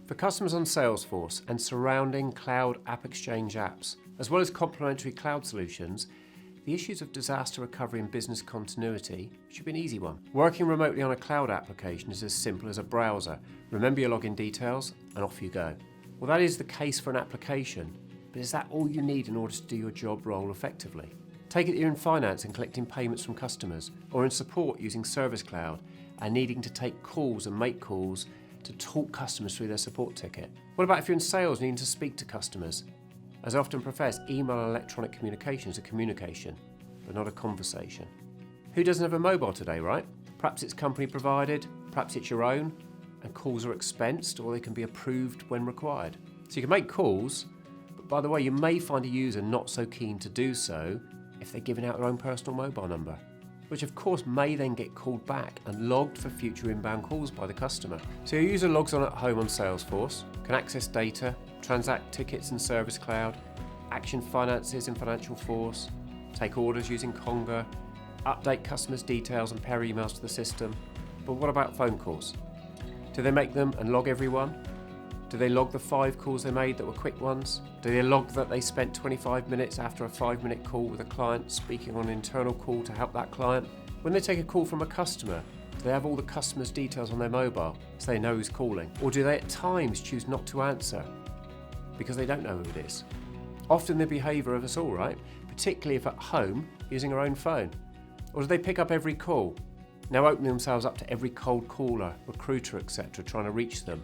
For customers on Salesforce and surrounding Cloud App Exchange apps, as well as complementary cloud solutions, the issues of disaster recovery and business continuity should be an easy one. Working remotely on a cloud application is as simple as a browser. Remember your login details and off you go. Well, that is the case for an application, but is that all you need in order to do your job role effectively? Take it that you're in finance and collecting payments from customers, or in support using Service Cloud and needing to take calls and make calls to talk customers through their support ticket. What about if you're in sales needing to speak to customers? As I often profess, email and electronic communication is a communication, but not a conversation. Who doesn't have a mobile today, right? Perhaps it's company provided, perhaps it's your own, and calls are expensed or they can be approved when required. So you can make calls, but by the way, you may find a user not so keen to do so if they're giving out their own personal mobile number, which of course may then get called back and logged for future inbound calls by the customer. So your user logs on at home on Salesforce, can access data, transact tickets in Service Cloud, action finances in Financial Force, take orders using Conga, update customers' details and pair emails to the system. But what about phone calls? Do they make them and log everyone? Do they log the 5 calls they made that were quick ones? Do they log that they spent 25 minutes after a 5-minute call with a client speaking on an internal call to help that client? When they take a call from a customer, do they have all the customer's details on their mobile so they know who's calling? Or do they at times choose not to answer because they don't know who it is? Often the behaviour of us all, right? Particularly if at home using our own phone. Or do they pick up every call, now opening themselves up to every cold caller, recruiter, etc., trying to reach them,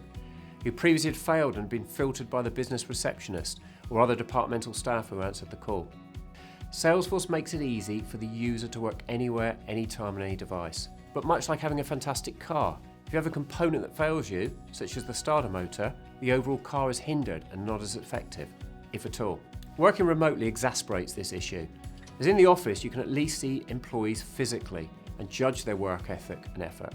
who previously had failed and been filtered by the business receptionist or other departmental staff who answered the call? Salesforce makes it easy for the user to work anywhere, anytime on any device. But much like having a fantastic car, if you have a component that fails you, such as the starter motor, the overall car is hindered and not as effective, if at all. Working remotely exasperates this issue, as in the office you can at least see employees physically and judge their work ethic and effort.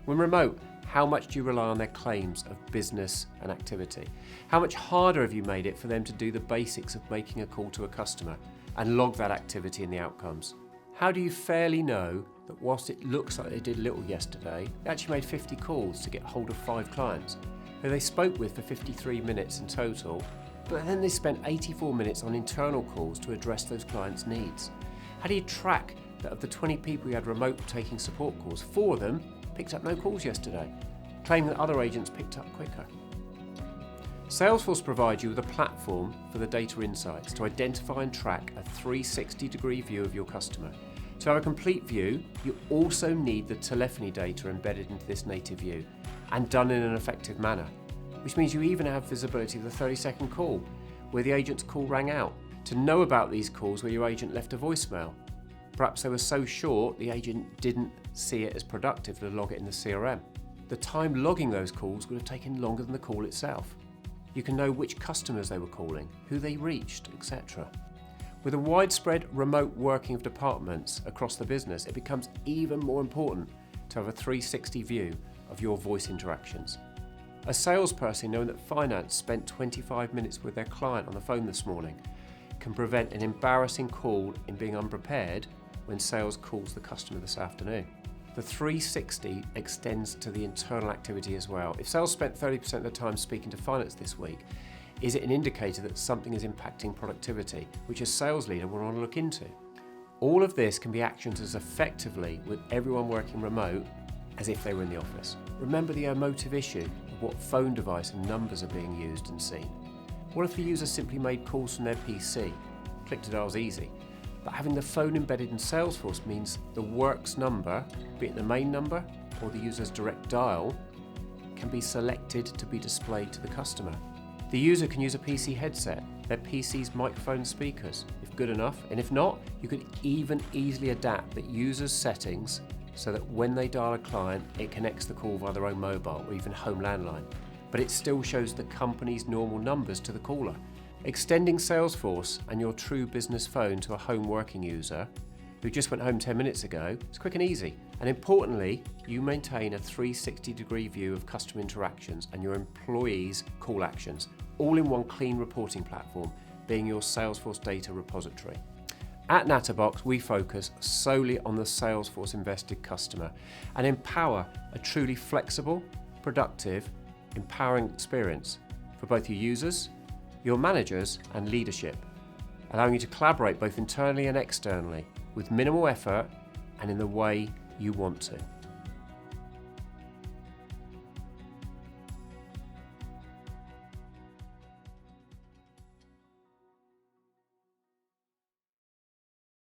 When remote, how much do you rely on their claims of business and activity? How much harder have you made it for them to do the basics of making a call to a customer and log that activity and the outcomes? How do you fairly know that whilst it looks like they did little yesterday, they actually made 50 calls to get hold of 5 clients, who they spoke with for 53 minutes in total, but then they spent 84 minutes on internal calls to address those clients' needs? How do you track that of the 20 people you had remote taking support calls, 4 of them picked up no calls yesterday, claiming that other agents picked up quicker? Salesforce provides you with a platform for the data insights to identify and track a 360-degree view of your customer. To have a complete view, you also need the telephony data embedded into this native view and done in an effective manner, which means you even have visibility of the 30-second call where the agent's call rang out, to know about these calls where your agent left a voicemail. Perhaps they were so short the agent didn't see it as productive to log it in the CRM. The time logging those calls would have taken longer than the call itself. You can know which customers they were calling, who they reached, etc. With a widespread remote working of departments across the business, it becomes even more important to have a 360 view of your voice interactions. A salesperson knowing that finance spent 25 minutes with their client on the phone this morning can prevent an embarrassing call in being unprepared when sales calls the customer this afternoon. The 360 extends to the internal activity as well. If sales spent 30% of the time speaking to finance this week, is it an indicator that something is impacting productivity, which a sales leader will want to look into? All of this can be actioned as effectively with everyone working remote as if they were in the office. Remember the emotive issue of what phone device and numbers are being used and seen. What if the user simply made calls from their PC? Click to dial is easy, but having the phone embedded in Salesforce means the works number, be it the main number or the user's direct dial, can be selected to be displayed to the customer. The user can use a PC headset, their PC's microphone and speakers, if good enough, and if not, you could even easily adapt the user's settings so that when they dial a client, it connects the call via their own mobile or even home landline, but it still shows the company's normal numbers to the caller. Extending Salesforce and your true business phone to a home working user who just went home 10 minutes ago is quick and easy. And importantly, you maintain a 360-degree view of customer interactions and your employees' call actions, all in one clean reporting platform, being your Salesforce data repository. At Natterbox, we focus solely on the Salesforce invested customer and empower a truly flexible, productive, empowering experience for both your users, your managers and leadership, allowing you to collaborate both internally and externally with minimal effort and in the way you want to.